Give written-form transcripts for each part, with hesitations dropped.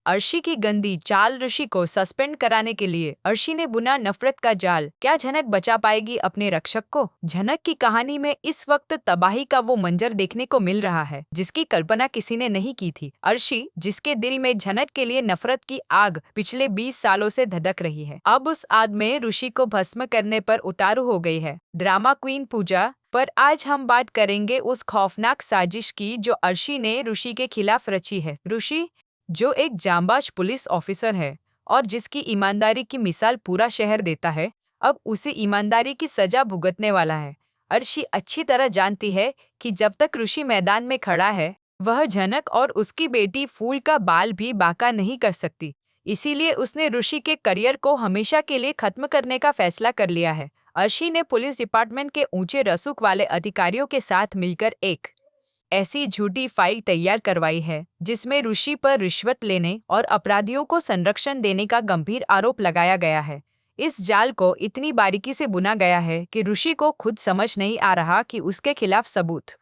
अर्शी की गंदी चाल, ऋषि को सस्पेंड कराने के लिए अर्शी ने बुना नफरत का जाल। क्या झनक बचा पाएगी अपने रक्षक को? झनक की कहानी में इस वक्त तबाही का वो मंजर देखने को मिल रहा है जिसकी कल्पना किसी ने नहीं की थी। अर्शी, जिसके दिल में झनक के लिए नफरत की आग पिछले 20 सालों से धधक रही है, अब उस आग में ऋषि को भस्म करने पर उतारू हो गई है। ड्रामा क्वीन पूजा, पर आज हम बात करेंगे उस खौफनाक साजिश की जो अर्शी ने ऋषि के खिलाफ रची है। ऋषि, जो एक जांबाज पुलिस ऑफिसर है और जिसकी ईमानदारी की मिसाल पूरा शहर देता है, अब उसी ईमानदारी की सजा भुगतने वाला है। अर्शी अच्छी तरह जानती है कि जब तक ऋषि मैदान में खड़ा है, वह झनक और उसकी बेटी फूल का बाल भी बाका नहीं कर सकती। इसीलिए उसने ऋषि के करियर को हमेशा के लिए खत्म करने का फैसला कर लिया है। अर्शी ने पुलिस डिपार्टमेंट के ऊंचे रसूख वाले अधिकारियों के साथ मिलकर एक ऐसी झूठी फाइल तैयार करवाई है जिसमें ऋषि पर रिश्वत लेने और अपराधियों को संरक्षण देने का गंभीर आरोप लगाया गया है। इस जाल को इतनी बारीकी से बुना गया है कि ऋषि को खुद समझ नहीं आ रहा कि उसके खिलाफ सबूत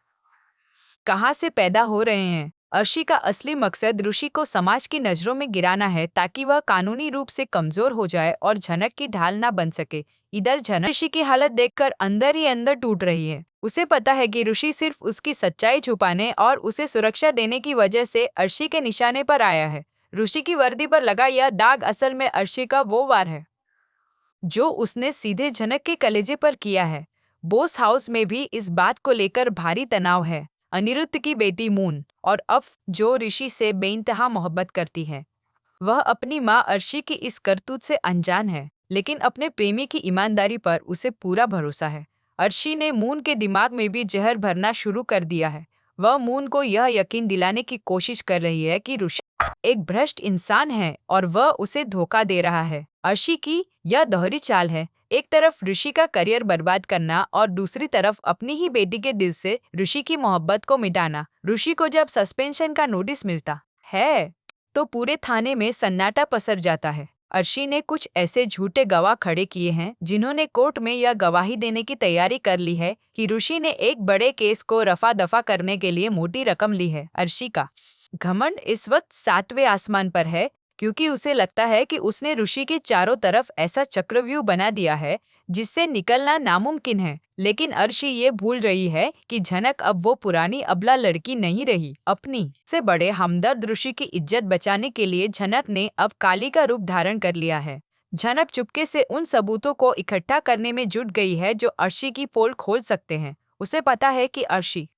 कहाँ से पैदा हो रहे हैं। अर्शी का असली मकसद ऋषि को समाज की नजरों में गिराना है ताकि वह कानूनी रूप से कमजोर हो जाए और झनक की ढाल ना बन सके। इधर झनक ऋषि की हालत देखकर अंदर ही अंदर टूट रही है। उसे पता है कि ऋषि सिर्फ उसकी सच्चाई छुपाने और उसे सुरक्षा देने की वजह से अर्शी के निशाने पर आया है। ऋषि की वर्दी पर लगा यह दाग असल में अर्शी का वो वार है जो उसने सीधे झनक के कलेजे पर किया है। बोस हाउस में भी इस बात को लेकर भारी तनाव है। अनिरुद्ध की बेटी मून और अफ, जो ऋषि से बेइंतहा मोहब्बत करती है, वह अपनी मां अर्शी की इस करतूत से अनजान है, लेकिन अपने प्रेमी की ईमानदारी पर उसे पूरा भरोसा है। अर्शी ने मून के दिमाग में भी जहर भरना शुरू कर दिया है। वह मून को यह यकीन दिलाने की कोशिश कर रही है कि ऋषि एक भ्रष्ट इंसान है और वह उसे धोखा दे रहा है। अर्शी की यह दोहरी चाल है, एक तरफ ऋषि का करियर बर्बाद करना और दूसरी तरफ अपनी ही बेटी के दिल से ऋषि की मोहब्बत को मिटाना। ऋषि को जब सस्पेंशन का नोटिस मिलता है तो पूरे थाने में सन्नाटा पसर जाता है। अर्शी ने कुछ ऐसे झूठे गवाह खड़े किए हैं जिन्होंने कोर्ट में यह गवाही देने की तैयारी कर ली है कि ऋषि ने एक बड़े केस को रफा दफा करने के लिए मोटी रकम ली है। अर्शी का घमंड इस वक्त 7वें आसमान पर है क्योंकि उसे लगता है कि उसने ऋषि के चारों तरफ ऐसा चक्रव्यूह बना दिया है जिससे निकलना नामुमकिन है। लेकिन अर्शी ये भूल रही है कि झनक अब वो पुरानी अबला लड़की नहीं रही। अपनी से बड़े हमदर्द ऋषि की इज्जत बचाने के लिए झनक ने अब काली का रूप धारण कर लिया है। झनक चुपके से उन सबूतों को इकट्ठा करने में जुट गई है जो अर्शी की पोल खोल सकते हैं। उसे पता है कि अर्शी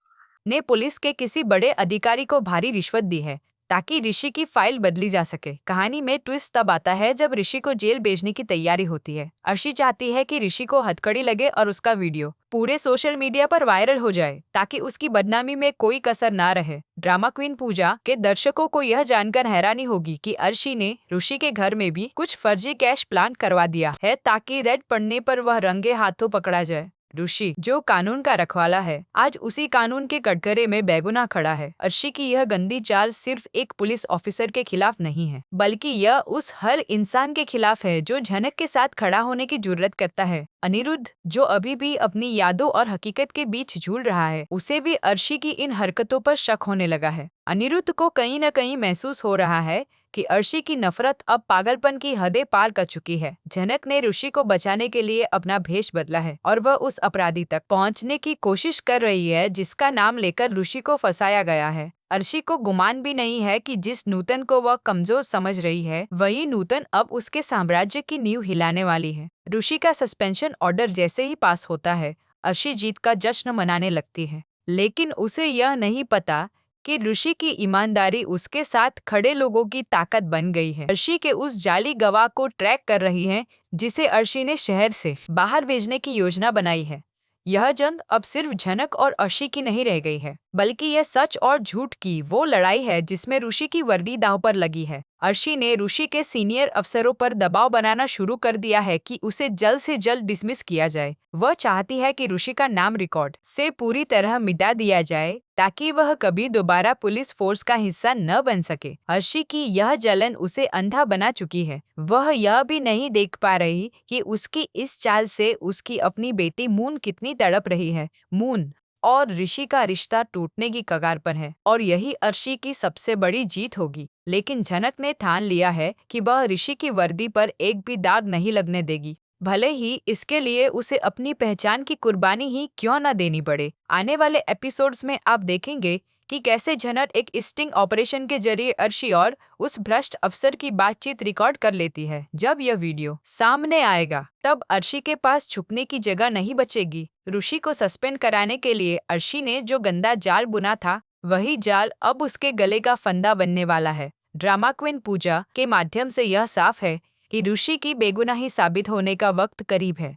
ने पुलिस के किसी बड़े अधिकारी को भारी रिश्वत दी है ताकि ऋषि की फाइल बदली जा सके। कहानी में ट्विस्ट तब आता है जब ऋषि को जेल भेजने की तैयारी होती है। अर्शी चाहती है कि ऋषि को हथकड़ी लगे और उसका वीडियो पूरे सोशल मीडिया पर वायरल हो जाए ताकि उसकी बदनामी में कोई कसर ना रहे। ड्रामा क्वीन पूजा के दर्शकों को यह जानकर हैरानी होगी कि अर्शी ने ऋषि के घर में भी कुछ फर्जी कैश प्लान करवा दिया है ताकि रेड पड़ने पर वह रंगे हाथों पकड़ा जाए। ऋषि, जो कानून का रखवाला है, आज उसी कानून के कटघरे में बेगुनाह खड़ा है। अर्शी की यह गंदी चाल सिर्फ एक पुलिस ऑफिसर के खिलाफ नहीं है, बल्कि यह उस हर इंसान के खिलाफ है जो झनक के साथ खड़ा होने की जुर्रत करता है। अनिरुद्ध, जो अभी भी अपनी यादों और हकीकत के बीच झूल रहा है, उसे भी अर्शी की इन हरकतों पर शक होने लगा है। अनिरुद्ध को कहीं न कहीं महसूस हो रहा है कि अर्शी की नफरत अब पागलपन की हदें पार कर चुकी है। झनक ने ऋषि को बचाने के लिए अपना भेष बदला है और वह उस अपराधी तक पहुंचने की कोशिश कर रही है जिसका नाम लेकर ऋषि को फंसाया गया है। अर्शी को गुमान भी नहीं है कि जिस नूतन को वह कमजोर समझ रही है, वही नूतन अब उसके साम्राज्य की नींव हिलाने वाली है। ऋषि का सस्पेंशन ऑर्डर जैसे ही पास होता है, अर्शी जीत का जश्न मनाने लगती है, लेकिन उसे यह नहीं पता कि ऋषि की ईमानदारी उसके साथ खड़े लोगों की ताकत बन गई है। अर्शी के उस जाली गवाह को ट्रैक कर रही है जिसे अर्शी ने शहर से बाहर भेजने की योजना बनाई है। यह जंग अब सिर्फ झनक और अर्शी की नहीं रह गई है, बल्कि यह सच और झूठ की वो लड़ाई है जिसमें ऋषि की वर्दी दांव पर लगी है। अर्शी ने ऋषि के सीनियर अफसरों पर दबाव बनाना शुरू कर दिया है कि उसे जल्द से जल्द डिसमिस किया जाए। वह चाहती है कि ऋषि का नाम रिकॉर्ड से पूरी तरह मिटा दिया जाए ताकि वह कभी दोबारा पुलिस फोर्स का हिस्सा न बन सके। अर्शी की यह जलन उसे अंधा बना चुकी है। वह यह भी नहीं देख पा रही कि उसकी इस चाल से उसकी अपनी बेटी मून कितनी तड़प रही है। मून और ऋषि का रिश्ता टूटने की कगार पर है और यही अर्शी की सबसे बड़ी जीत होगी। लेकिन झनक ने ठान लिया है कि वह ऋषि की वर्दी पर एक भी दाग नहीं लगने देगी, भले ही इसके लिए उसे अपनी पहचान की कुर्बानी ही क्यों न देनी पड़े। आने वाले एपिसोड्स में आप देखेंगे कि कैसे झनक एक स्टिंग ऑपरेशन के जरिए अर्शी और उस भ्रष्ट अफसर की बातचीत रिकॉर्ड कर लेती है। जब यह वीडियो सामने आएगा तब अर्शी के पास छुपने की जगह नहीं बचेगी। ऋषि को सस्पेंड कराने के लिए अर्शी ने जो गंदा जाल बुना था, वही जाल अब उसके गले का फंदा बनने वाला है। ड्रामा क्वीन पूजा के माध्यम से यह साफ है कि ऋषि की बेगुनाही साबित होने का वक्त करीब है,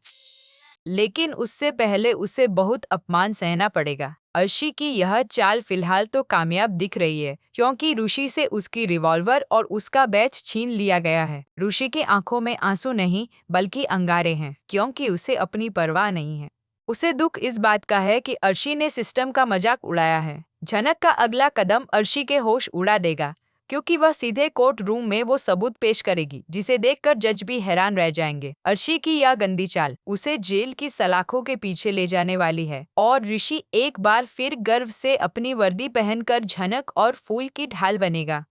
लेकिन उससे पहले उसे बहुत अपमान सहना पड़ेगा। अर्शी की यह चाल फिलहाल तो कामयाब दिख रही है क्योंकि ऋषि से उसकी रिवॉल्वर और उसका बैच छीन लिया गया है। ऋषि की आंखों में आंसू नहीं बल्कि अंगारे हैं क्योंकि उसे अपनी परवाह नहीं है। उसे दुख इस बात का है कि अर्शी ने सिस्टम का मजाक उड़ाया है। झनक का अगला कदम अर्शी के होश उड़ा देगा क्योंकि वह सीधे कोर्ट रूम में वो सबूत पेश करेगी जिसे देखकर जज भी हैरान रह जाएंगे। अर्शी की यह गंदी चाल उसे जेल की सलाखों के पीछे ले जाने वाली है और ऋषि एक बार फिर गर्व से अपनी वर्दी पहनकर झनक और फूल की ढाल बनेगा।